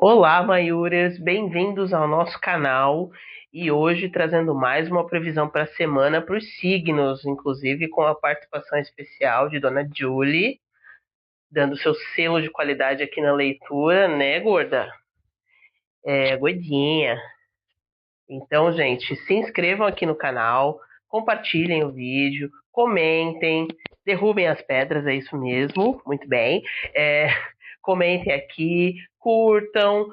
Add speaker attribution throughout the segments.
Speaker 1: Olá, Maiuras, bem-vindos ao nosso canal e hoje trazendo mais uma previsão para a semana para os signos, inclusive com a participação especial de Dona Julie, dando seu selo de qualidade aqui na leitura, né, gorda? Gordinha. Então, gente, se inscrevam aqui no canal, compartilhem o vídeo, comentem, derrubem as pedras, é isso mesmo, muito bem. É, comentem aqui, curtam,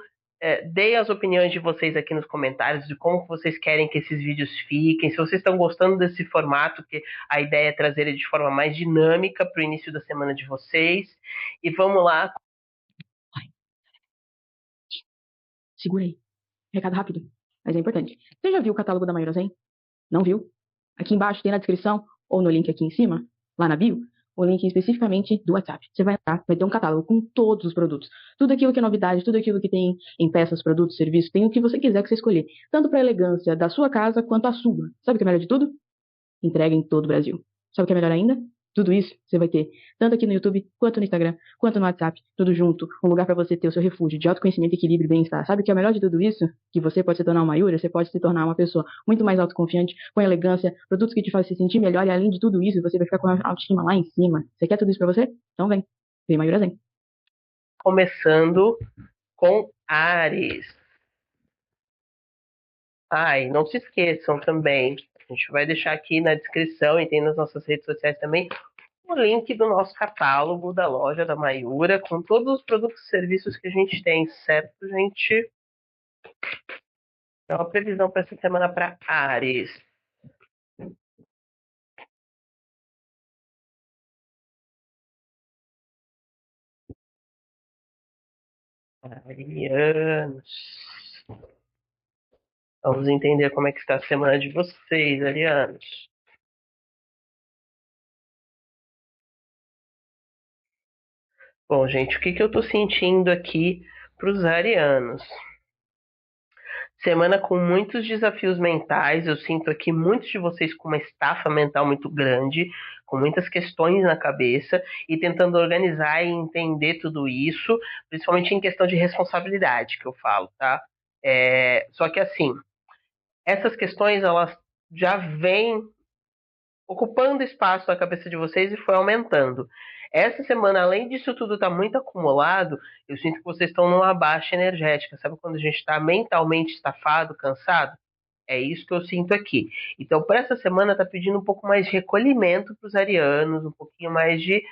Speaker 1: deem as opiniões de vocês aqui nos comentários de como vocês querem que esses vídeos fiquem, se vocês estão gostando desse formato, que a ideia é trazer ele de forma mais dinâmica para o início da semana de vocês. E vamos lá.
Speaker 2: Segura aí. Recado rápido, mas é importante. Você já viu o catálogo da Maiorazem? Não viu? Aqui embaixo tem na descrição, ou no link aqui em cima, lá na bio, o link especificamente do WhatsApp. Você vai lá, vai ter um catálogo com todos os produtos. Tudo aquilo que é novidade, tudo aquilo que tem em peças, produtos, serviços, tem o que você quiser que você escolher. Tanto para elegância da sua casa quanto a sua. Sabe o que é melhor de tudo? Entrega em todo o Brasil. Sabe o que é melhor ainda? Tudo isso você vai ter tanto aqui no YouTube, quanto no Instagram, quanto no WhatsApp, tudo junto, um lugar para você ter o seu refúgio de autoconhecimento, equilíbrio e bem-estar. Sabe o que é o melhor de tudo isso? Que você pode se tornar uma Yura, você pode se tornar uma pessoa muito mais autoconfiante, com elegância, produtos que te fazem se sentir melhor e além de tudo isso, você vai ficar com a autoestima lá em cima. Você quer tudo isso para você? Então vem. Vem Mayura Zen.
Speaker 1: Começando com Ares. Ai, não se esqueçam também. A gente vai deixar aqui na descrição e tem nas nossas redes sociais também o link do nosso catálogo da loja da Maiura com todos os produtos e serviços que a gente tem, certo, gente? Então, a previsão para essa semana para Ares. Arianos. Vamos entender como é que está a semana de vocês, arianos. Bom, gente, o que eu estou sentindo aqui para os arianos? Semana com muitos desafios mentais. Eu sinto aqui muitos de vocês com uma estafa mental muito grande, com muitas questões na cabeça e tentando organizar e entender tudo isso, principalmente em questão de responsabilidade que eu falo, tá? Só que assim, essas questões elas já vêm ocupando espaço na cabeça de vocês e foi aumentando. Essa semana, além disso tudo estar muito acumulado, eu sinto que vocês estão numa baixa energética. Sabe quando a gente está mentalmente estafado, cansado? É isso que eu sinto aqui. Então, para essa semana, tá pedindo um pouco mais de recolhimento para os arianos, um pouquinho mais de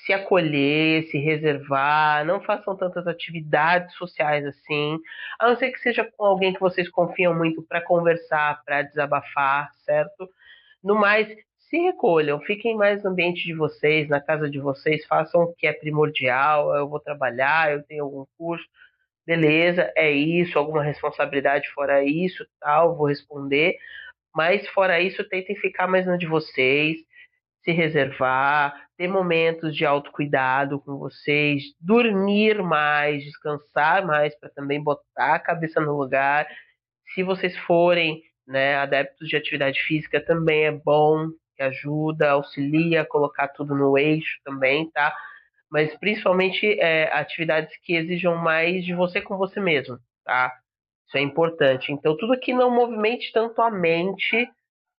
Speaker 1: se acolher, se reservar, não façam tantas atividades sociais assim, a não ser que seja com alguém que vocês confiam muito para conversar, para desabafar, certo? No mais, se recolham, fiquem mais no ambiente de vocês, na casa de vocês, façam o que é primordial. Eu vou trabalhar, eu tenho algum curso, beleza, é isso, alguma responsabilidade fora isso, tal, vou responder. Mas fora isso, tentem ficar mais no de vocês, se reservar, ter momentos de autocuidado com vocês, dormir mais, descansar mais para também botar a cabeça no lugar. Se vocês forem, né, adeptos de atividade física, também é bom, que ajuda, auxilia a colocar tudo no eixo também, tá? Mas principalmente atividades que exijam mais de você com você mesmo, tá? Isso é importante. Então, tudo que não movimente tanto a mente,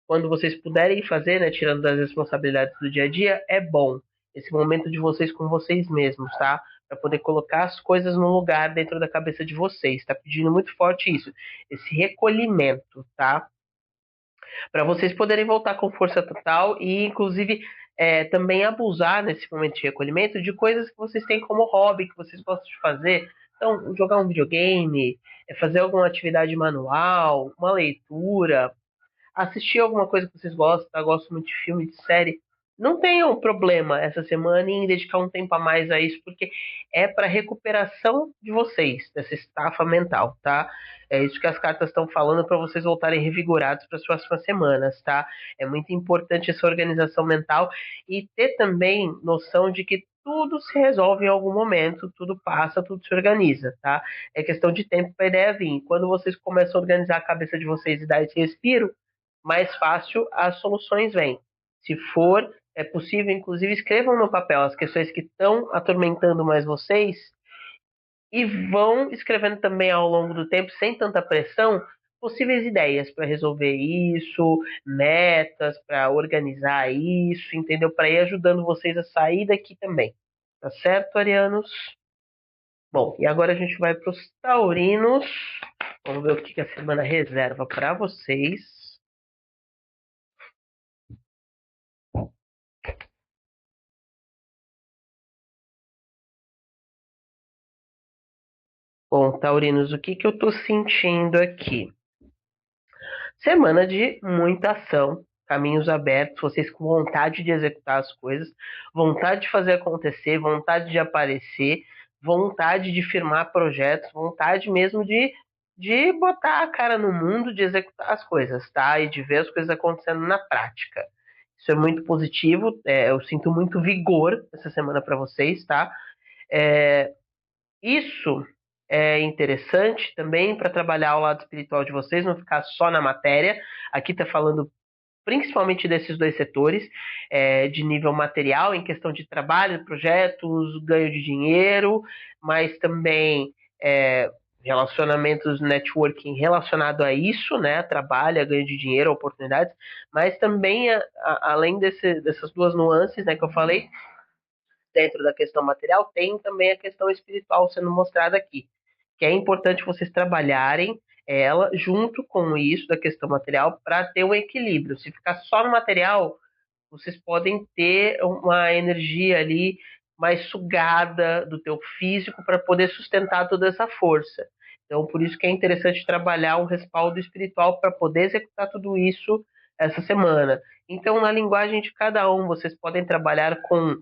Speaker 1: quando vocês puderem fazer, né, tirando das responsabilidades do dia a dia, é bom. Esse momento de vocês com vocês mesmos, tá? Para poder colocar as coisas no lugar dentro da cabeça de vocês. Tá pedindo muito forte isso, esse recolhimento, tá? Para vocês poderem voltar com força total e, inclusive, também abusar nesse momento de recolhimento de coisas que vocês têm como hobby, que vocês gostam de fazer. Então, jogar um videogame, fazer alguma atividade manual, uma leitura, assistir alguma coisa que vocês gostam, tá? Gosto muito de filme, de série, não tenham problema essa semana em dedicar um tempo a mais a isso, porque é para recuperação de vocês, dessa estafa mental, tá? É isso que as cartas estão falando para vocês voltarem revigorados para as próximas semanas, tá? É muito importante essa organização mental e ter também noção de que tudo se resolve em algum momento, tudo passa, tudo se organiza, tá? É questão de tempo para a ideia vir. Quando vocês começam a organizar a cabeça de vocês e dar esse respiro, mais fácil as soluções vêm. Se for possível, inclusive, escrevam no papel as questões que estão atormentando mais vocês e vão escrevendo também ao longo do tempo, sem tanta pressão, possíveis ideias para resolver isso, metas para organizar isso, entendeu? Para ir ajudando vocês a sair daqui também. Tá certo, arianos? Bom, e agora a gente vai para os taurinos. Vamos ver o que a semana reserva para vocês. Bom, taurinos, o que eu estou sentindo aqui? Semana de muita ação, caminhos abertos, vocês com vontade de executar as coisas, vontade de fazer acontecer, vontade de aparecer, vontade de firmar projetos, vontade mesmo de botar a cara no mundo, de executar as coisas, tá? E de ver as coisas acontecendo na prática. Isso é muito positivo, eu sinto muito vigor essa semana para vocês, tá? Isso é interessante também para trabalhar o lado espiritual de vocês, não ficar só na matéria. Aqui está falando principalmente desses dois setores, de nível material, em questão de trabalho, projetos, ganho de dinheiro, mas também relacionamentos, networking relacionado a isso, né? Trabalho, ganho de dinheiro, oportunidades, mas também, além dessas duas nuances, né, que eu falei, dentro da questão material, tem também a questão espiritual sendo mostrada aqui, que é importante vocês trabalharem ela junto com isso da questão material para ter um equilíbrio. Se ficar só no material, vocês podem ter uma energia ali mais sugada do teu físico para poder sustentar toda essa força. Então, por isso que é interessante trabalhar um respaldo espiritual para poder executar tudo isso essa semana. Então, na linguagem de cada um, vocês podem trabalhar com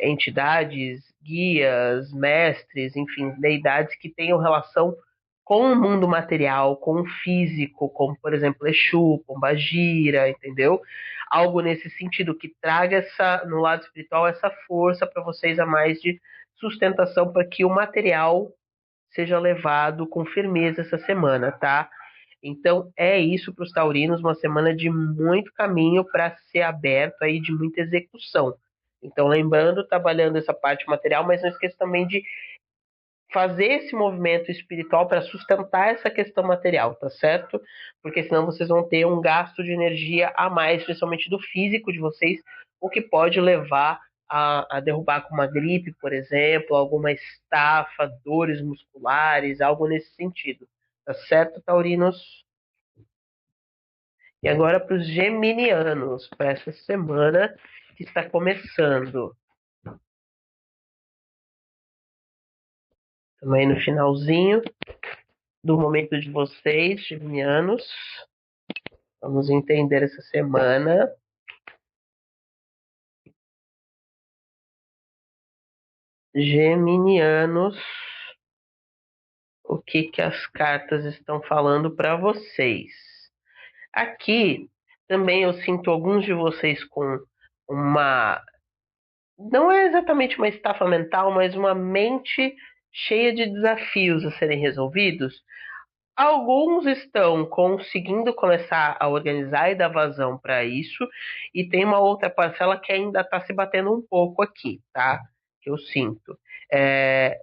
Speaker 1: entidades, guias, mestres, enfim, deidades que tenham relação com o mundo material, com o físico, como por exemplo Exu, Pombagira, entendeu? Algo nesse sentido que traga no lado espiritual essa força para vocês a mais de sustentação para que o material seja levado com firmeza essa semana, tá? Então é isso para os taurinos, uma semana de muito caminho para ser aberto aí, de muita execução. Então, lembrando, trabalhando essa parte material, mas não esqueça também de fazer esse movimento espiritual para sustentar essa questão material, tá certo? Porque senão vocês vão ter um gasto de energia a mais, principalmente do físico de vocês, o que pode levar a derrubar com uma gripe, por exemplo, alguma estafa, dores musculares, algo nesse sentido. Tá certo, taurinos? E agora para os geminianos, para essa semana que está começando. Também no finalzinho do momento de vocês, geminianos. Vamos entender essa semana. Geminianos, o que as cartas estão falando para vocês? Aqui também eu sinto alguns de vocês com uma, não é exatamente uma estafa mental, mas uma mente cheia de desafios a serem resolvidos. Alguns estão conseguindo começar a organizar e dar vazão para isso, e tem uma outra parcela que ainda está se batendo um pouco aqui, tá? Que eu sinto.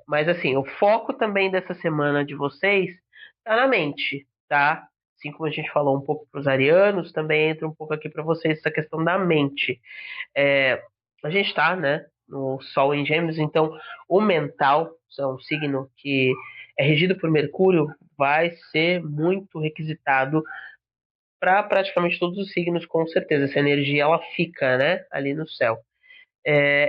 Speaker 1: Mas assim, o foco também dessa semana de vocês está na mente, tá? Assim como a gente falou um pouco para os arianos, também entra um pouco aqui para vocês essa questão da mente. A gente está, né, no Sol em Gêmeos, então o mental, é um signo que é regido por Mercúrio, vai ser muito requisitado para praticamente todos os signos, com certeza. Essa energia ela fica, né, ali no céu.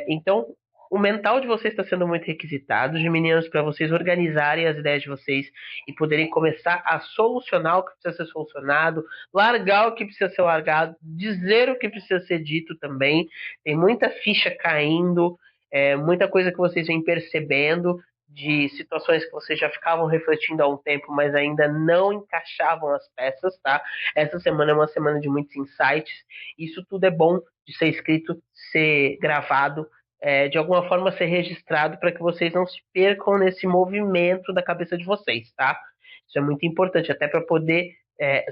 Speaker 1: Então, o mental de vocês está sendo muito requisitado, geminianos, para vocês organizarem as ideias de vocês e poderem começar a solucionar o que precisa ser solucionado, largar o que precisa ser largado, dizer o que precisa ser dito também. Tem muita ficha caindo, muita coisa que vocês vêm percebendo de situações que vocês já ficavam refletindo há um tempo, mas ainda não encaixavam as peças, tá? Essa semana é uma semana de muitos insights. Isso tudo é bom de ser escrito, ser gravado, de alguma forma ser registrado para que vocês não se percam nesse movimento da cabeça de vocês, tá? Isso é muito importante, até para poder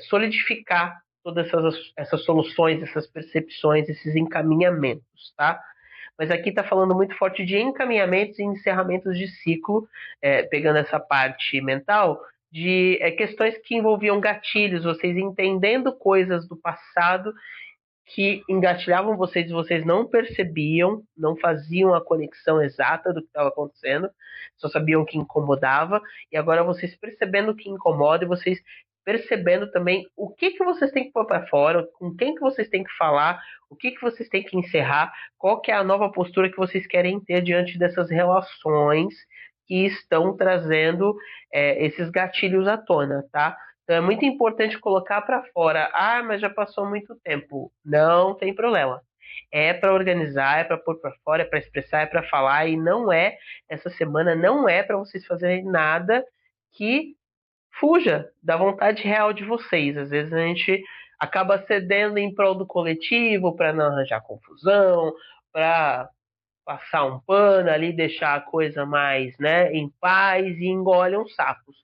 Speaker 1: solidificar todas essas soluções, essas percepções, esses encaminhamentos, tá? mas aqui está falando muito forte de encaminhamentos e encerramentos de ciclo, pegando essa parte mental, de questões que envolviam gatilhos, vocês entendendo coisas do passado que engatilhavam vocês e vocês não percebiam, não faziam a conexão exata do que estava acontecendo, só sabiam que incomodava, e agora vocês percebendo que incomoda e vocês percebendo também o que que vocês têm que pôr para fora, com quem que vocês têm que falar, o que que vocês têm que encerrar, qual que é a nova postura que vocês querem ter diante dessas relações que estão trazendo esses gatilhos à tona, tá? Então é muito importante colocar para fora. Ah, mas já passou muito tempo. Não tem problema. É para organizar, é para pôr para fora, é para expressar, é para falar e não é essa semana não é para vocês fazerem nada que fuja da vontade real de vocês. Às vezes a gente acaba cedendo em prol do coletivo para não arranjar confusão, para passar um pano ali, deixar a coisa mais, né, em paz e engole uns sapos.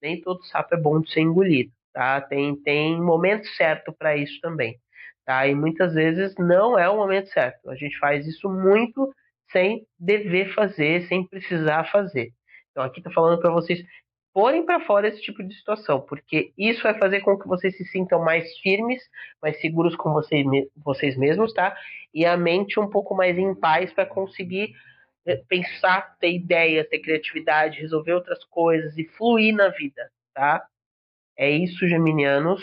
Speaker 1: Nem todo sapo é bom de ser engolido, tá? Tem momento certo para isso também, tá? E muitas vezes não é o momento certo. A gente faz isso muito sem dever fazer, sem precisar fazer. Então aqui tá falando para vocês porem para fora esse tipo de situação, porque isso vai fazer com que vocês se sintam mais firmes, mais seguros com vocês mesmos, tá? E a mente um pouco mais em paz para conseguir pensar, ter ideias, ter criatividade, resolver outras coisas e fluir na vida, tá? É isso, geminianos.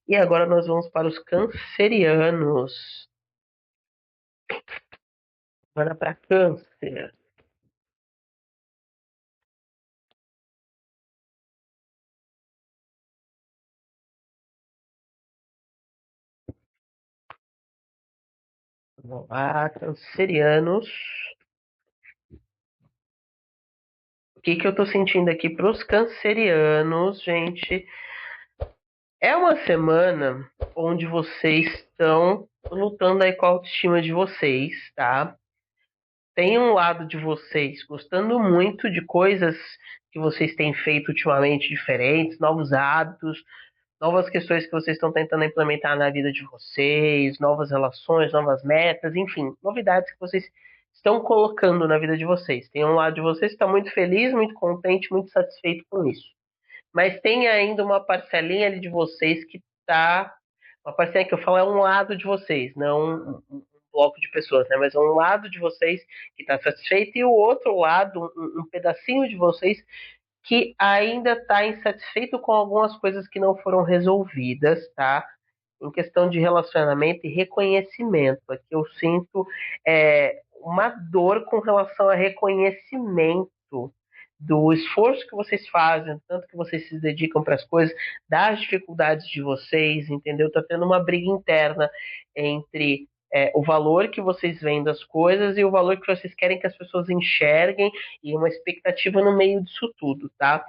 Speaker 1: E agora nós vamos para os cancerianos. Agora para câncer. Vamos lá, cancerianos. O que que eu tô sentindo aqui para os cancerianos, gente? É uma semana onde vocês estão lutando aí com a autoestima de vocês, tá? Tem um lado de vocês gostando muito de coisas que vocês têm feito ultimamente diferentes, novos hábitos, novas questões que vocês estão tentando implementar na vida de vocês, novas relações, novas metas, enfim, novidades que vocês estão colocando na vida de vocês. Tem um lado de vocês que está muito feliz, muito contente, muito satisfeito com isso. Mas tem ainda uma parcelinha ali de vocês que tá. Uma parcelinha que eu falo é um lado de vocês, não um bloco de pessoas, né? Mas é um lado de vocês que está satisfeito e o outro lado, um pedacinho de vocês que ainda está insatisfeito com algumas coisas que não foram resolvidas, tá? Em questão de relacionamento e reconhecimento. Aqui eu sinto uma dor com relação a reconhecimento do esforço que vocês fazem, tanto que vocês se dedicam para as coisas, das dificuldades de vocês, entendeu? Tá tendo uma briga interna entre o valor que vocês veem das coisas e o valor que vocês querem que as pessoas enxerguem e uma expectativa no meio disso tudo, tá?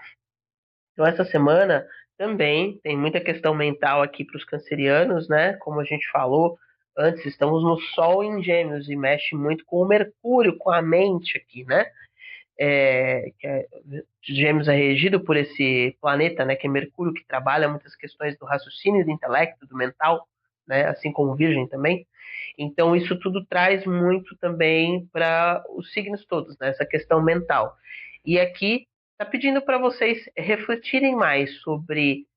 Speaker 1: Então essa semana também tem muita questão mental aqui para os cancerianos, né? Como a gente falou antes, estamos no Sol em Gêmeos e mexe muito com o Mercúrio, com a mente aqui, né? Gêmeos é regido por esse planeta, né, que é Mercúrio, que trabalha muitas questões do raciocínio, do intelecto, do mental, né, assim como Virgem também. Então isso tudo traz muito também para os signos todos, né, essa questão mental. E aqui está pedindo para vocês refletirem mais sobre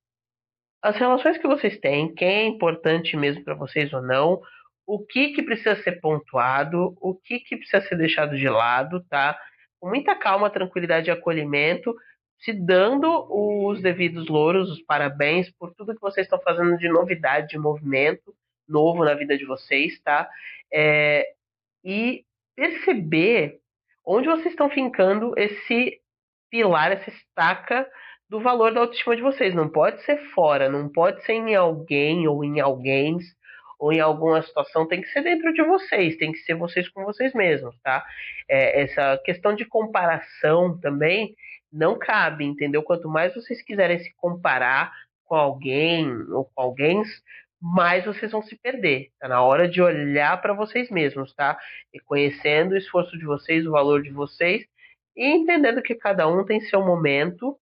Speaker 1: as relações que vocês têm, quem é importante mesmo para vocês ou não, o que que precisa ser pontuado, o que que precisa ser deixado de lado, tá? Com muita calma, tranquilidade e acolhimento, se dando os devidos louros, os parabéns por tudo que vocês estão fazendo de novidade, de movimento novo na vida de vocês, tá? E perceber onde vocês estão fincando esse pilar, essa estaca do valor da autoestima de vocês. Não pode ser fora, não pode ser em alguém ou em alguém ou em alguma situação, tem que ser dentro de vocês, tem que ser vocês com vocês mesmos, tá? Essa questão de comparação também não cabe, entendeu? Quanto mais vocês quiserem se comparar com alguém ou com alguém, mais vocês vão se perder. Tá na hora de olhar para vocês mesmos, tá? Reconhecendo o esforço de vocês, o valor de vocês e entendendo que cada um tem seu momento.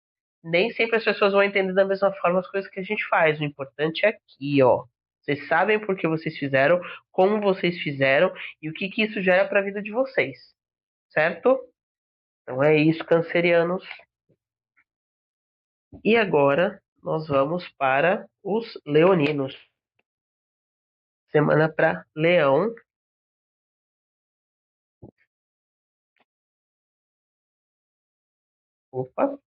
Speaker 1: Nem sempre as pessoas vão entender da mesma forma as coisas que a gente faz. O importante é aqui, ó. Vocês sabem por que vocês fizeram, como vocês fizeram e o que que isso gera para a vida de vocês, certo? Então é isso, cancerianos. E agora nós vamos para os leoninos. Semana para Leão. Opa.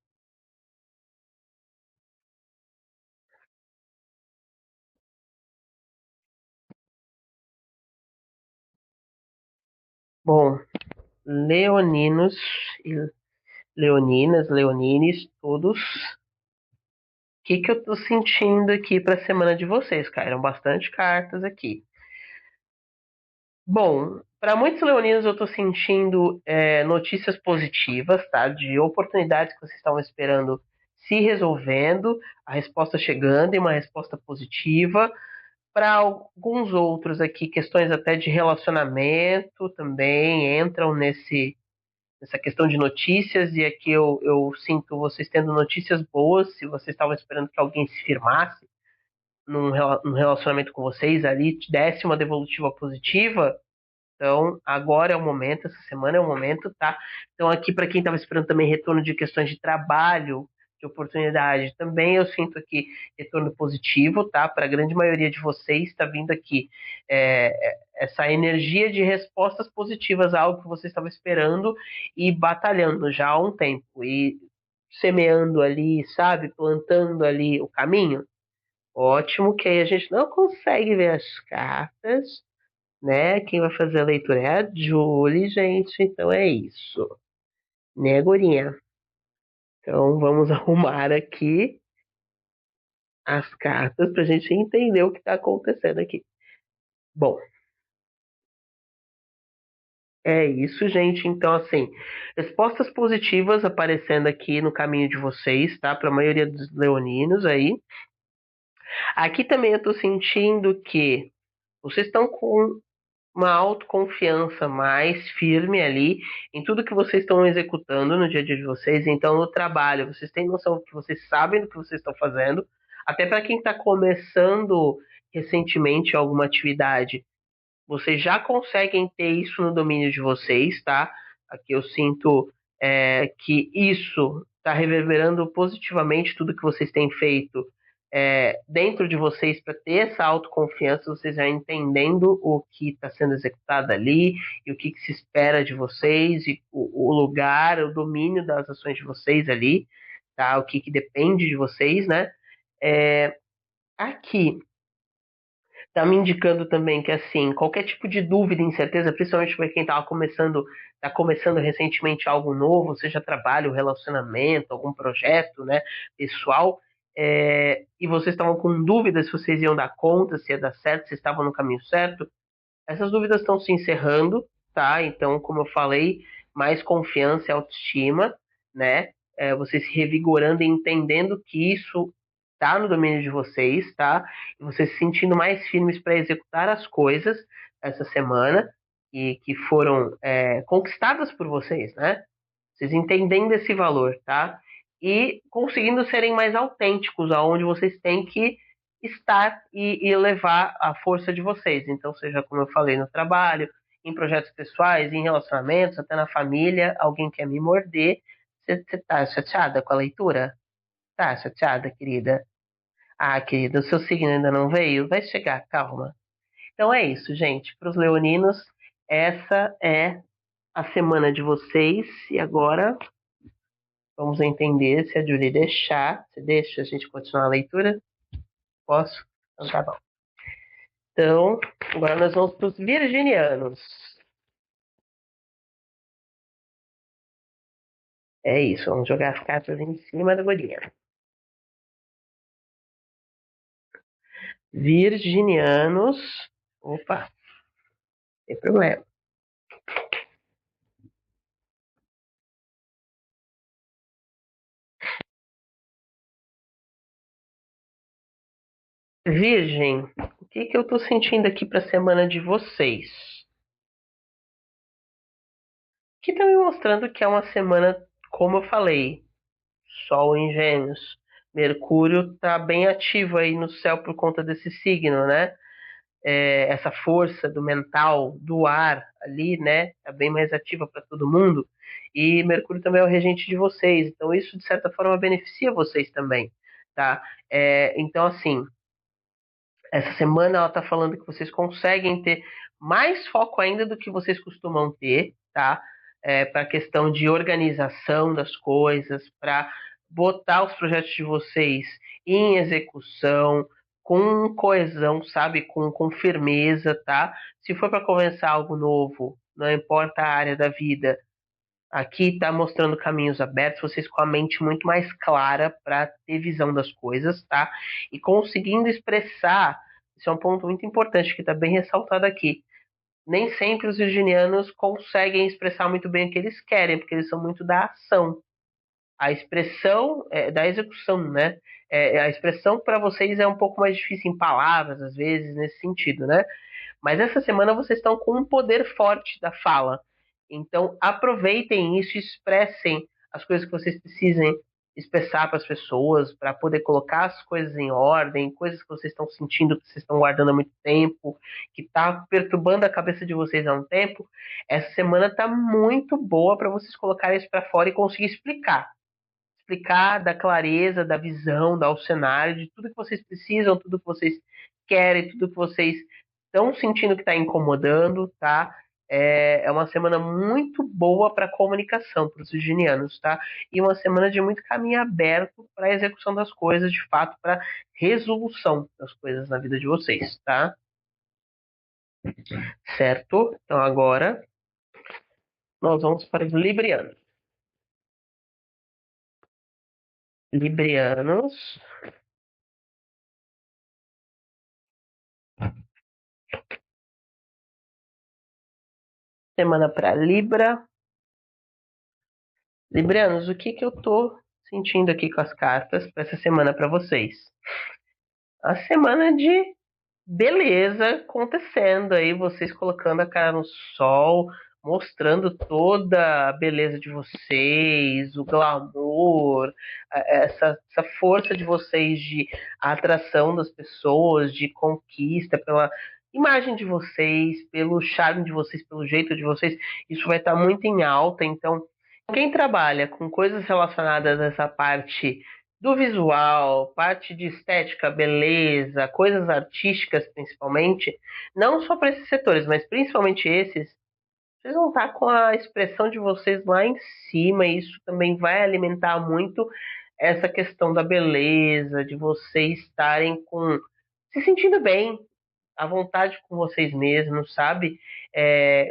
Speaker 1: Bom, leoninos e leoninas, leonines, todos. O que que eu tô sentindo aqui para a semana de vocês? Caíram bastante cartas aqui. Bom, para muitos leoninos eu tô sentindo notícias positivas, tá? De oportunidades que vocês estavam esperando se resolvendo, a resposta chegando e uma resposta positiva. Para alguns outros aqui, questões até de relacionamento também entram nessa questão de notícias, e aqui eu sinto vocês tendo notícias boas, se vocês estavam esperando que alguém se firmasse num relacionamento com vocês ali, te desse uma devolutiva positiva, então agora é o momento, essa semana é o momento, tá? Então aqui para quem estava esperando também retorno de questões de trabalho, de oportunidade, também eu sinto aqui retorno positivo, tá? Para a grande maioria de vocês está vindo aqui essa energia de respostas positivas a algo que você estava esperando e batalhando já há um tempo e semeando ali, sabe, plantando ali o caminho. Ótimo, que aí a gente não consegue ver as cartas, né? Quem vai fazer a leitura é a Julie, gente. Então é isso, né, Gurinha? Então vamos arrumar aqui as cartas para a gente entender o que está acontecendo aqui. Bom, é isso, gente. Então, assim, respostas positivas aparecendo aqui no caminho de vocês, tá? Para a maioria dos leoninos aí. Aqui também eu estou sentindo que vocês estão com uma autoconfiança mais firme ali em tudo que vocês estão executando no dia a dia de vocês. Então, no trabalho, vocês têm noção que vocês sabem do que vocês estão fazendo. Até para quem está começando recentemente alguma atividade, vocês já conseguem ter isso no domínio de vocês, tá? Aqui eu sinto que isso está reverberando positivamente tudo que vocês têm feito dentro de vocês para ter essa autoconfiança, vocês já entendendo o que está sendo executado ali e o que se espera de vocês e o lugar, o domínio das ações de vocês ali, tá? O que depende de vocês, né? Aqui tá me indicando também que assim, qualquer tipo de dúvida, incerteza, principalmente para quem tá começando recentemente algo novo, seja trabalho, relacionamento, algum projeto, né, pessoal, e vocês estavam com dúvidas se vocês iam dar conta, se ia dar certo, se estavam no caminho certo, essas dúvidas estão se encerrando, tá? Então, como eu falei, mais confiança e autoestima, né? Vocês se revigorando e entendendo que isso tá no domínio de vocês, tá? E vocês se sentindo mais firmes para executar as coisas essa semana e que foram conquistadas por vocês, né? Vocês entendendo esse valor, tá? E conseguindo serem mais autênticos aonde vocês têm que estar e levar a força de vocês. Então, seja como eu falei, no trabalho, em projetos pessoais, em relacionamentos, até na família, alguém quer me morder. Você tá chateada com a leitura? Tá chateada, querida? Ah, querida, o seu signo ainda não veio? Vai chegar, calma. Então é isso, gente. Para os leoninos, essa é a semana de vocês. E agora vamos entender se a Julie deixar. Você deixa a gente continuar a leitura? Posso? Então tá bom. Então, agora nós vamos para os virginianos. É isso, vamos jogar as cartas em cima da bolinha. Virginianos. Opa, tem problema. Virgem, o que que eu tô sentindo aqui para a semana de vocês? Que tá me mostrando que é uma semana, como eu falei, Sol em Gêmeos. Mercúrio tá bem ativo aí no céu por conta desse signo, né? essa força do mental, do ar ali, né? Tá bem mais ativa para todo mundo. E Mercúrio também é o regente de vocês, então isso de certa forma beneficia vocês também, tá? Então assim, essa semana ela tá falando que vocês conseguem ter mais foco ainda do que vocês costumam ter, tá? Para a questão de organização das coisas, para botar os projetos de vocês em execução, com coesão, sabe? Com firmeza, tá? Se for para começar algo novo, não importa a área da vida, aqui está mostrando caminhos abertos, vocês com a mente muito mais clara para ter visão das coisas, tá? E conseguindo expressar, isso é um ponto muito importante que está bem ressaltado aqui. Nem sempre os virginianos conseguem expressar muito bem o que eles querem, porque eles são muito da ação. A expressão da execução, né? A expressão para vocês é um pouco mais difícil em palavras, às vezes, nesse sentido, né? Mas essa semana vocês estão com um poder forte da fala. Então aproveitem isso e expressem as coisas que vocês precisem expressar para as pessoas, para poder colocar as coisas em ordem, coisas que vocês estão sentindo, que vocês estão guardando há muito tempo, que está perturbando a cabeça de vocês há um tempo. Essa semana está muito boa para vocês colocarem isso para fora e conseguir explicar da clareza, da visão, do cenário, de tudo que vocês precisam, tudo que vocês querem, tudo que vocês estão sentindo que está incomodando, tá? É uma semana muito boa para comunicação para os virginianos, tá? E uma semana de muito caminho aberto para a execução das coisas, de fato, para resolução das coisas na vida de vocês, tá? Certo? Então agora nós vamos para os librianos. Librianos. Semana para Libra. Librianos, o que eu tô sentindo aqui com as cartas para essa semana para vocês? A semana de beleza acontecendo aí, vocês colocando a cara no sol, mostrando toda a beleza de vocês, o glamour, essa força de vocês de atração das pessoas, de conquista pela imagem de vocês, pelo charme de vocês, pelo jeito de vocês, isso vai estar muito em alta, então quem trabalha com coisas relacionadas a essa parte do visual, parte de estética, beleza, coisas artísticas principalmente, não só para esses setores, mas principalmente esses, vocês vão estar com a expressão de vocês lá em cima, e isso também vai alimentar muito essa questão da beleza, de vocês estarem se sentindo bem, à vontade com vocês mesmos, sabe?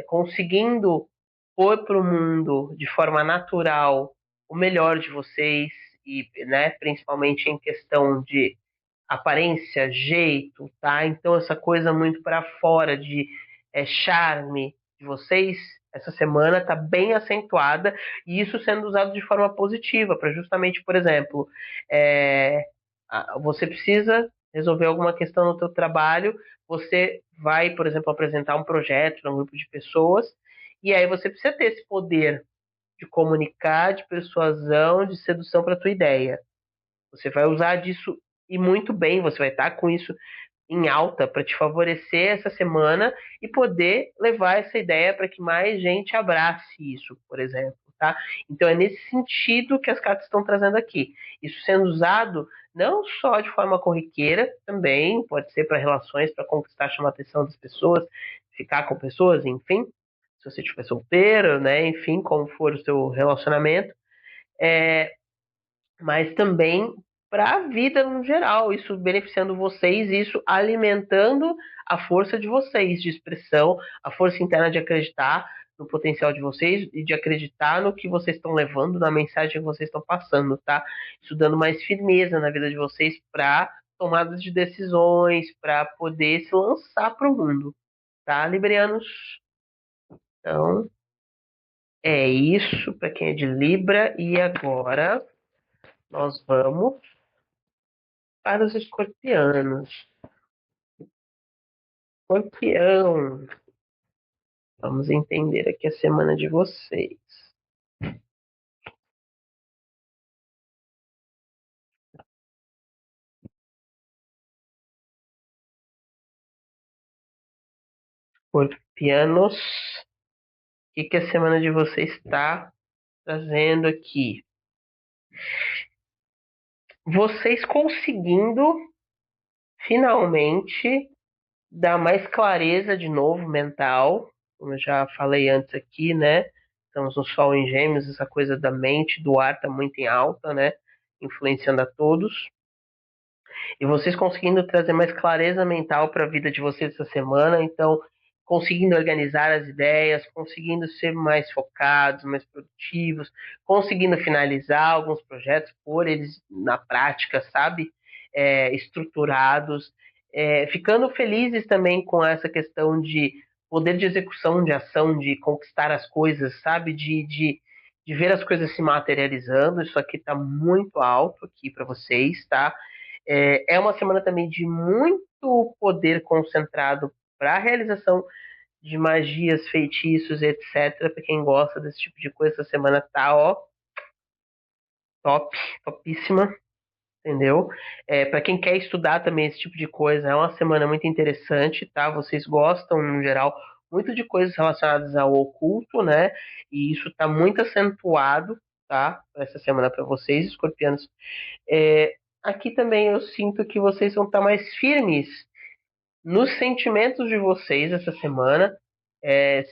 Speaker 1: Conseguindo pôr para o mundo de forma natural o melhor de vocês e, né, principalmente em questão de aparência, jeito, tá? Então essa coisa muito para fora de charme de vocês essa semana está bem acentuada e isso sendo usado de forma positiva para justamente, por exemplo, você precisa resolver alguma questão no seu trabalho, você vai, por exemplo, apresentar um projeto para um grupo de pessoas e aí você precisa ter esse poder de comunicar, de persuasão, de sedução para a tua ideia. Você vai usar disso e muito bem, você vai estar com isso em alta para te favorecer essa semana e poder levar essa ideia para que mais gente abrace isso, por exemplo, tá? Então é nesse sentido que as cartas estão trazendo aqui. Isso sendo usado não só de forma corriqueira, também pode ser para relações, para conquistar, chamar a atenção das pessoas, ficar com pessoas, enfim, se você estiver solteiro, né, enfim, como for o seu relacionamento, mas também para a vida no geral, isso beneficiando vocês, isso alimentando a força de vocês de expressão, a força interna de acreditar no potencial de vocês e de acreditar no que vocês estão levando, na mensagem que vocês estão passando, tá? Isso dando mais firmeza na vida de vocês para tomadas de decisões, para poder se lançar para o mundo, tá, Librianos? Então, é isso para quem é de Libra e agora nós vamos para os escorpianos. Escorpião. Vamos entender aqui a semana de vocês. Escorpianos, o que a semana de vocês está trazendo aqui? Vocês conseguindo finalmente dar mais clareza de novo mental, como eu já falei antes aqui, né? Estamos no Sol em Gêmeos, essa coisa da mente, do ar está muito em alta, né? Influenciando a todos. E vocês conseguindo trazer mais clareza mental para a vida de vocês essa semana, então conseguindo organizar as ideias, conseguindo ser mais focados, mais produtivos, conseguindo finalizar alguns projetos, pôr eles na prática, sabe? Estruturados, ficando felizes também com essa questão de poder de execução, de ação, de conquistar as coisas, sabe? De ver as coisas se materializando. Isso aqui está muito alto aqui para vocês, tá? É uma semana também de muito poder concentrado para a realização de magias, feitiços, etc. Para quem gosta desse tipo de coisa, essa semana tá, ó, top, topíssima, entendeu? Para quem quer estudar também esse tipo de coisa, é uma semana muito interessante, tá? Vocês gostam, no geral, muito de coisas relacionadas ao oculto, né? E isso tá muito acentuado, tá? Essa semana para vocês, escorpianos. É, aqui também eu sinto que vocês vão estar mais firmes nos sentimentos de vocês essa semana.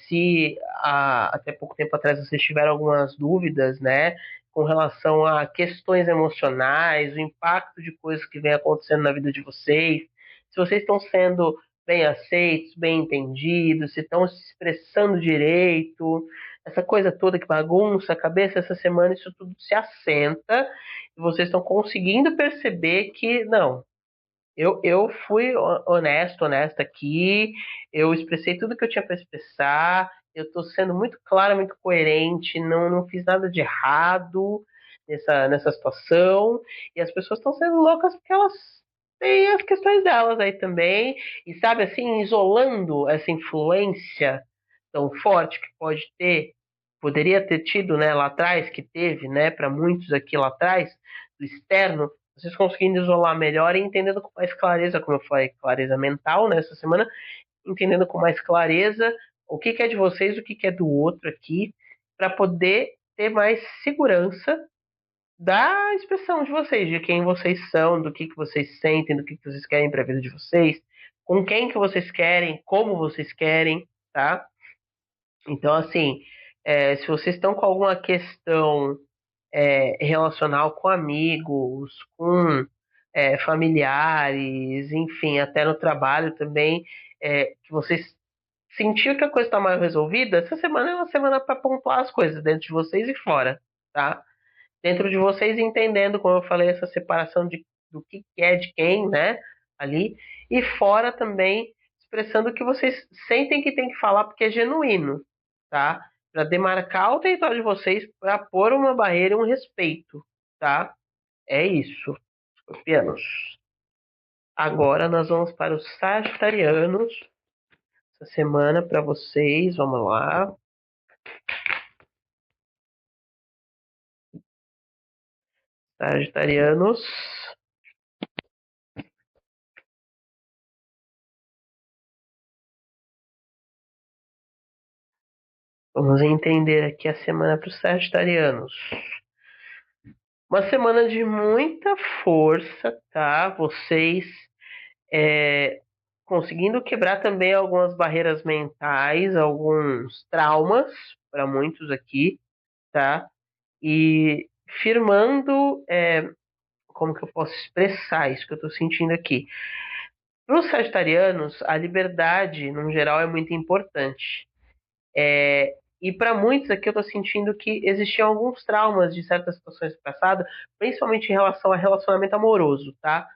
Speaker 1: Se até pouco tempo atrás vocês tiveram algumas dúvidas, né, com relação a questões emocionais, o impacto de coisas que vem acontecendo na vida de vocês, se vocês estão sendo bem aceitos, bem entendidos, se estão se expressando direito, essa coisa toda que bagunça a cabeça essa semana, isso tudo se assenta e vocês estão conseguindo perceber que não. Eu fui honesto, honesta aqui. Eu expressei tudo que eu tinha para expressar. Eu estou sendo muito claro, muito coerente. Não fiz nada de errado nessa situação. E as pessoas estão sendo loucas porque elas têm as questões delas aí também. E sabe, assim, isolando essa influência tão forte que pode ter, poderia ter tido, né, lá atrás, que teve, né, para muitos aqui lá atrás, do externo, vocês conseguindo isolar melhor e entendendo com mais clareza, como eu falei, clareza mental nessa semana, entendendo com mais clareza o que é de vocês, o que é do outro aqui, para poder ter mais segurança da expressão de vocês, de quem vocês são, do que vocês sentem, do que vocês querem para a vida de vocês, com quem que vocês querem, como vocês querem, tá? Então, assim, se vocês estão com alguma questão relacional com amigos, com familiares, enfim, até no trabalho também, que vocês sentiram que a coisa está mal resolvida, essa semana é uma semana para pontuar as coisas dentro de vocês e fora, tá? Dentro de vocês entendendo, como eu falei, essa separação do que é de quem, né, ali, e fora também expressando o que vocês sentem que tem que falar porque é genuíno, tá? Para demarcar o território de vocês, para pôr uma barreira e um respeito, tá? É isso, escorpianos. Agora nós vamos para os sagitarianos. Essa semana para vocês, vamos lá. Sagitarianos. Vamos entender aqui a semana para os sagitarianos. Uma semana de muita força, tá? Vocês conseguindo quebrar também algumas barreiras mentais, alguns traumas para muitos aqui, tá? E firmando, como que eu posso expressar isso que eu estou sentindo aqui? Para os sagitarianos, a liberdade, no geral, é muito importante. E para muitos aqui eu estou sentindo que existiam alguns traumas de certas situações do passado, principalmente em relação a relacionamento amoroso, tá?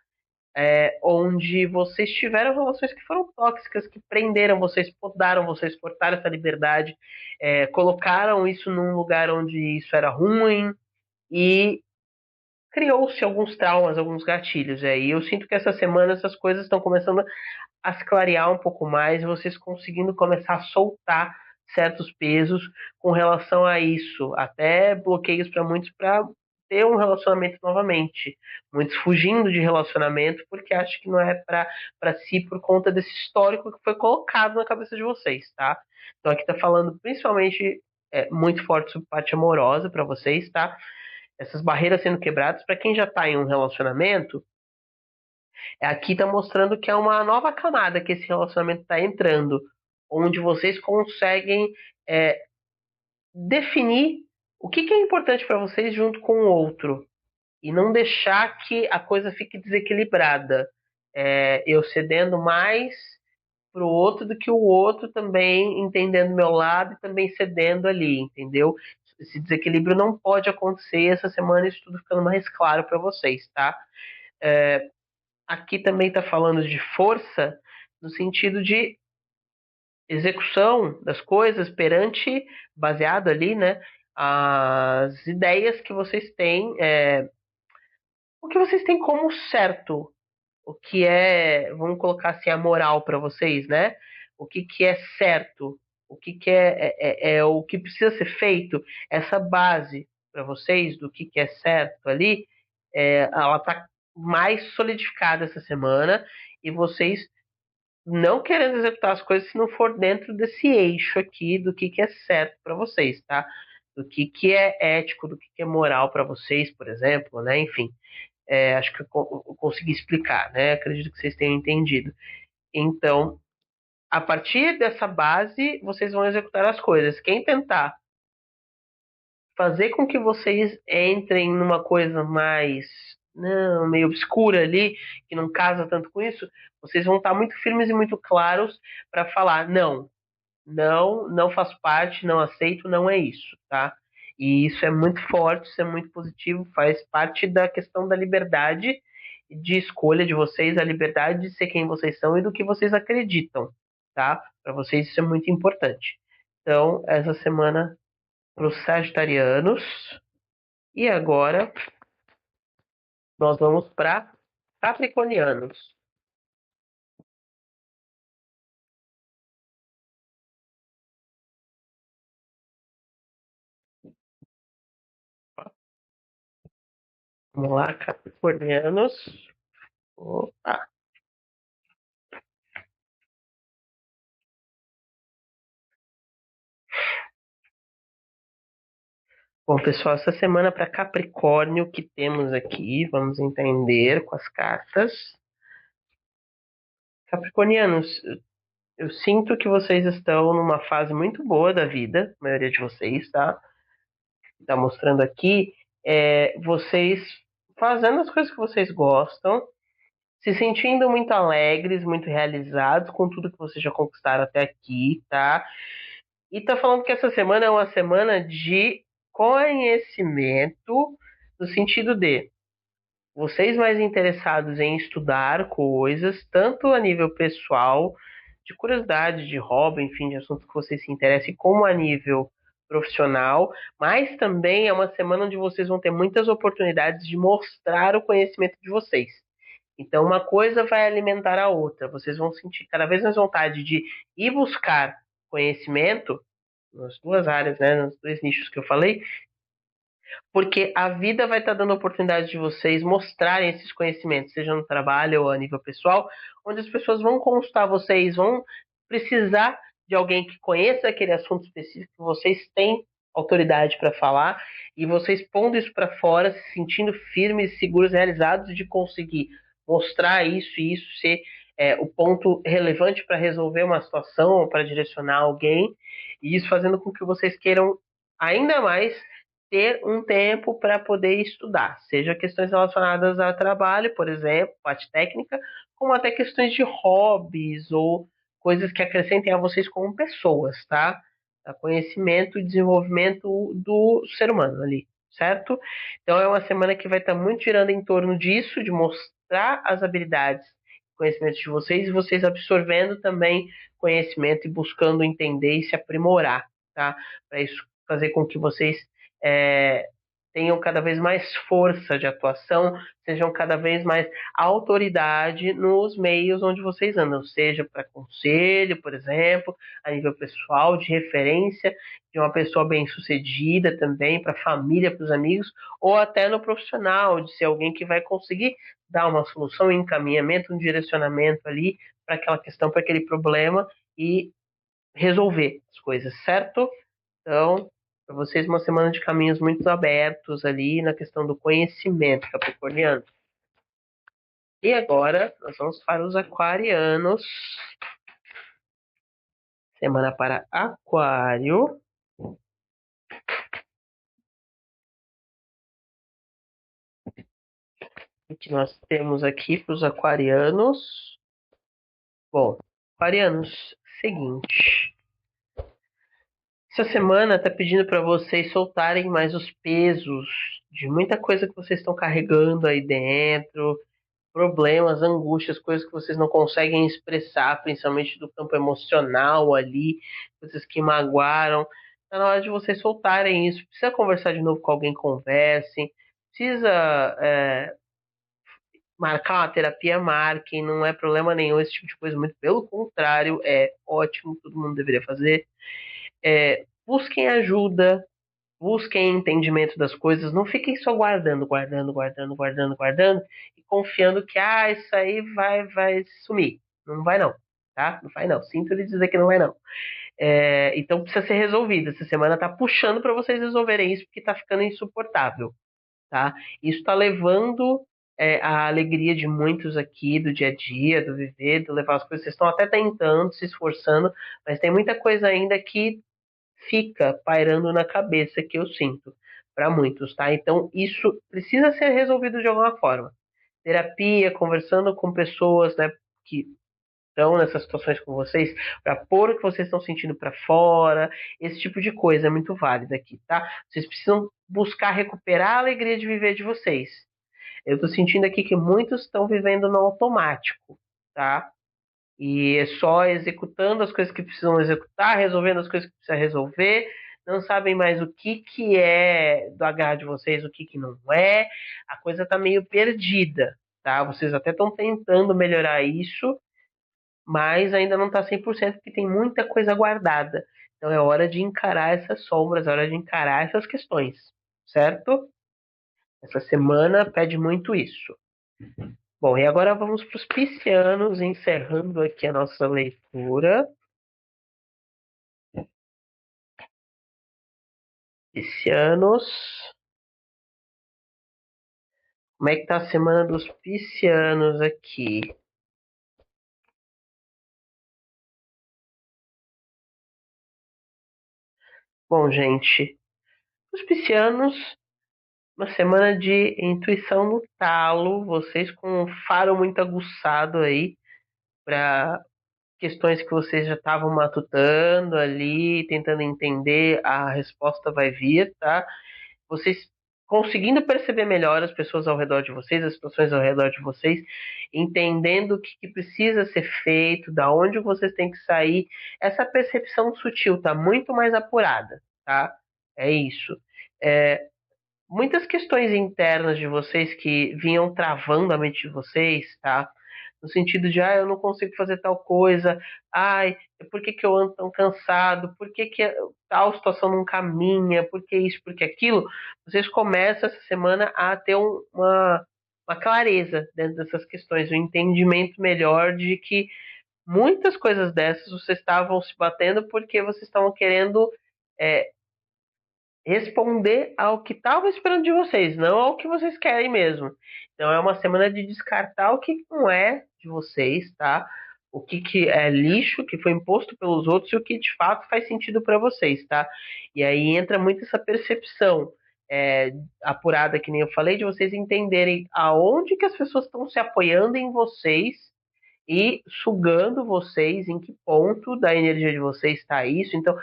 Speaker 1: Onde vocês tiveram relações que foram tóxicas, que prenderam vocês, podaram vocês, cortaram essa liberdade, colocaram isso num lugar onde isso era ruim e criou-se alguns traumas, alguns gatilhos. E eu sinto que essa semana essas coisas estão começando a se clarear um pouco mais, vocês conseguindo começar a soltar certos pesos com relação a isso, até bloqueios para muitos para ter um relacionamento novamente. Muitos fugindo de relacionamento porque acham que não é para si por conta desse histórico que foi colocado na cabeça de vocês, tá? Então aqui tá falando principalmente muito forte sobre parte amorosa para vocês, tá? Essas barreiras sendo quebradas. Para quem já tá em um relacionamento, aqui tá mostrando que é uma nova camada que esse relacionamento tá entrando, onde vocês conseguem é, definir o que é importante para vocês junto com o outro e não deixar que a coisa fique desequilibrada. Eu cedendo mais pro outro do que o outro também entendendo meu lado e também cedendo ali, entendeu? Esse desequilíbrio não pode acontecer essa semana, isso tudo ficando mais claro para vocês, tá? Aqui também está falando de força no sentido de execução das coisas perante, baseado ali, né, as ideias que vocês têm, o que vocês têm como certo, o que é, vamos colocar assim, a moral para vocês, né? O que é certo, o que é o que precisa ser feito, essa base para vocês do que é certo ali, ela está mais solidificada essa semana e vocês não querendo executar as coisas se não for dentro desse eixo aqui do que é certo para vocês, tá? Do que é ético, do que é moral para vocês, por exemplo, né? Enfim, acho que eu consegui explicar, né? Acredito que vocês tenham entendido. Então, a partir dessa base, vocês vão executar as coisas. Quem tentar fazer com que vocês entrem numa coisa mais não, meio obscura ali, que não casa tanto com isso, vocês vão estar muito firmes e muito claros para falar, não, não faz parte, não aceito, não é isso, tá? E isso é muito forte, isso é muito positivo, faz parte da questão da liberdade de escolha de vocês, a liberdade de ser quem vocês são e do que vocês acreditam, tá? Para vocês isso é muito importante. Então, essa semana para os sagitarianos. E agora nós vamos para capricornianos. Vamos lá, capricornianos. Opa. Bom, pessoal, essa semana para Capricórnio, o que temos aqui? Vamos entender com as cartas. Capricornianos, eu sinto que vocês estão numa fase muito boa da vida, a maioria de vocês, tá? Tá mostrando aqui vocês fazendo as coisas que vocês gostam, se sentindo muito alegres, muito realizados com tudo que vocês já conquistaram até aqui, tá? E tá falando que essa semana é uma semana de conhecimento, no sentido de vocês mais interessados em estudar coisas, tanto a nível pessoal, de curiosidade, de hobby, enfim, de assuntos que vocês se interessem, como a nível profissional, mas também é uma semana onde vocês vão ter muitas oportunidades de mostrar o conhecimento de vocês. Então, uma coisa vai alimentar a outra. Vocês vão sentir cada vez mais vontade de ir buscar conhecimento nas duas áreas, né, nos dois nichos que eu falei, porque a vida vai estar dando oportunidade de vocês mostrarem esses conhecimentos, seja no trabalho ou a nível pessoal, onde as pessoas vão consultar vocês, vão precisar de alguém que conheça aquele assunto específico que vocês têm autoridade para falar, e vocês pondo isso para fora, se sentindo firmes, seguros, realizados de conseguir mostrar isso e isso ser o ponto relevante para resolver uma situação ou para direcionar alguém, e isso fazendo com que vocês queiram ainda mais ter um tempo para poder estudar, seja questões relacionadas a trabalho, por exemplo, parte técnica, como até questões de hobbies ou coisas que acrescentem a vocês como pessoas, tá? Conhecimento e desenvolvimento do ser humano ali, certo? Então é uma semana que vai estar muito girando em torno disso, de mostrar as habilidades, conhecimentos de vocês e vocês absorvendo também conhecimento e buscando entender e se aprimorar, tá? Para isso fazer com que vocês tenham cada vez mais força de atuação, sejam cada vez mais autoridade nos meios onde vocês andam, seja para conselho, por exemplo, a nível pessoal, de referência de uma pessoa bem-sucedida também, para a família, para os amigos, ou até no profissional, de ser alguém que vai conseguir dar uma solução, um encaminhamento, um direcionamento ali para aquela questão, para aquele problema e resolver as coisas, certo? Então, para vocês, uma semana de caminhos muito abertos ali na questão do conhecimento capricorniano. E agora, nós vamos para os aquarianos. Semana para Aquário. O que nós temos aqui para os aquarianos? Bom, aquarianos, seguinte. Essa semana está pedindo para vocês soltarem mais os pesos de muita coisa que vocês estão carregando aí dentro, problemas, angústias, coisas que vocês não conseguem expressar, principalmente do campo emocional ali, coisas que magoaram. Está na hora de vocês soltarem isso. Precisa conversar de novo com alguém, conversem. Precisa marcar uma terapia, marquem. Não é problema nenhum esse tipo de coisa. Muito pelo contrário, é ótimo, todo mundo deveria fazer. Busquem ajuda, busquem entendimento das coisas, não fiquem só guardando e confiando que isso aí vai sumir. Não vai não, tá? Não vai não. Sinto lhe dizer que não vai não. Então precisa ser resolvido. Essa semana tá puxando para vocês resolverem isso porque tá ficando insuportável, tá? Isso tá levando a alegria de muitos aqui do dia a dia, do viver, do levar as coisas. Vocês estão até tentando, se esforçando, mas tem muita coisa ainda que fica pairando na cabeça que eu sinto para muitos, tá? Então isso precisa ser resolvido de alguma forma. Terapia, conversando com pessoas, né, que estão nessas situações com vocês, para pôr o que vocês estão sentindo para fora, esse tipo de coisa é muito válido aqui, tá? Vocês precisam buscar recuperar a alegria de viver de vocês. Eu estou sentindo aqui que muitos estão vivendo no automático, tá? E é só executando as coisas que precisam executar, resolvendo as coisas que precisam resolver. Não sabem mais o que é do agrado de vocês, o que não é. A coisa está meio perdida, tá? Vocês até estão tentando melhorar isso, mas ainda não está 100% porque tem muita coisa guardada. Então é hora de encarar essas sombras, é hora de encarar essas questões, certo? Essa semana pede muito isso. Bom, e agora vamos para os piscianos, encerrando aqui a nossa leitura. Piscianos. Como é que tá a semana dos piscianos aqui? Bom, gente, os piscianos, uma semana de intuição no talo, vocês com um faro muito aguçado aí para questões que vocês já estavam matutando ali, tentando entender, a resposta vai vir, tá? Vocês conseguindo perceber melhor as pessoas ao redor de vocês, as situações ao redor de vocês, entendendo o que precisa ser feito, da onde vocês têm que sair, essa percepção sutil está muito mais apurada, tá? É isso. É, muitas questões internas de vocês que vinham travando a mente de vocês, tá? No sentido de, eu não consigo fazer tal coisa, por que eu ando tão cansado, por que tal situação não caminha, por que isso, por que aquilo, vocês começam essa semana a ter uma clareza dentro dessas questões, um entendimento melhor de que muitas coisas dessas vocês estavam se batendo porque vocês estavam querendo é, responder ao que estava esperando de vocês, não ao que vocês querem mesmo. Então é uma semana de descartar o que não é de vocês, tá? O que é lixo, que foi imposto pelos outros e o que de fato faz sentido para vocês, tá? E aí entra muito essa percepção apurada, que nem eu falei, de vocês entenderem aonde que as pessoas estão se apoiando em vocês e sugando vocês, em que ponto da energia de vocês está isso. Então,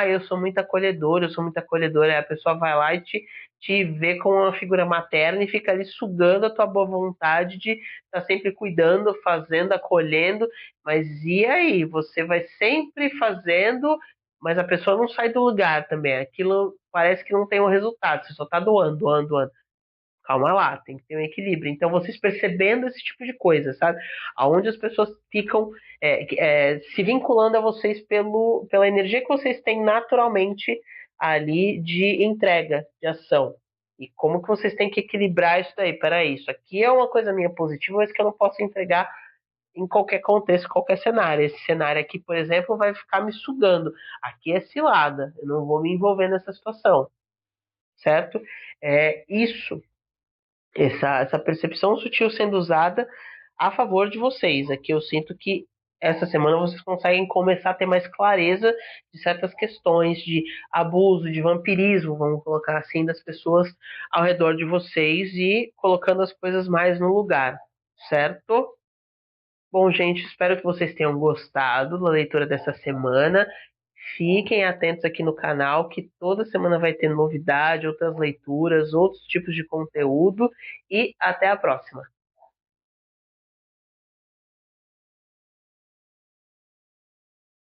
Speaker 1: eu sou muito acolhedora, eu sou muito acolhedora. Aí a pessoa vai lá e te vê como uma figura materna e fica ali sugando a tua boa vontade de estar sempre cuidando, fazendo, acolhendo. Mas e aí? Você vai sempre fazendo, mas a pessoa não sai do lugar também. Aquilo parece que não tem um resultado, você só está doando, doando, doando. Calma lá, tem que ter um equilíbrio. Então, vocês percebendo esse tipo de coisa, sabe? Aonde as pessoas ficam se vinculando a vocês pela energia que vocês têm naturalmente ali de entrega, de ação. E como que vocês têm que equilibrar isso daí? Peraí, isso aqui é uma coisa minha positiva, mas que eu não posso entregar em qualquer contexto, qualquer cenário. Esse cenário aqui, por exemplo, vai ficar me sugando. Aqui é cilada, eu não vou me envolver nessa situação, certo? É isso, essa percepção sutil sendo usada a favor de vocês. Aqui eu sinto que essa semana vocês conseguem começar a ter mais clareza de certas questões de abuso, de vampirismo, vamos colocar assim, das pessoas ao redor de vocês e colocando as coisas mais no lugar, certo? Bom, gente, espero que vocês tenham gostado da leitura dessa semana. Fiquem atentos aqui no canal, que toda semana vai ter novidade, outras leituras, outros tipos de conteúdo. E até a próxima!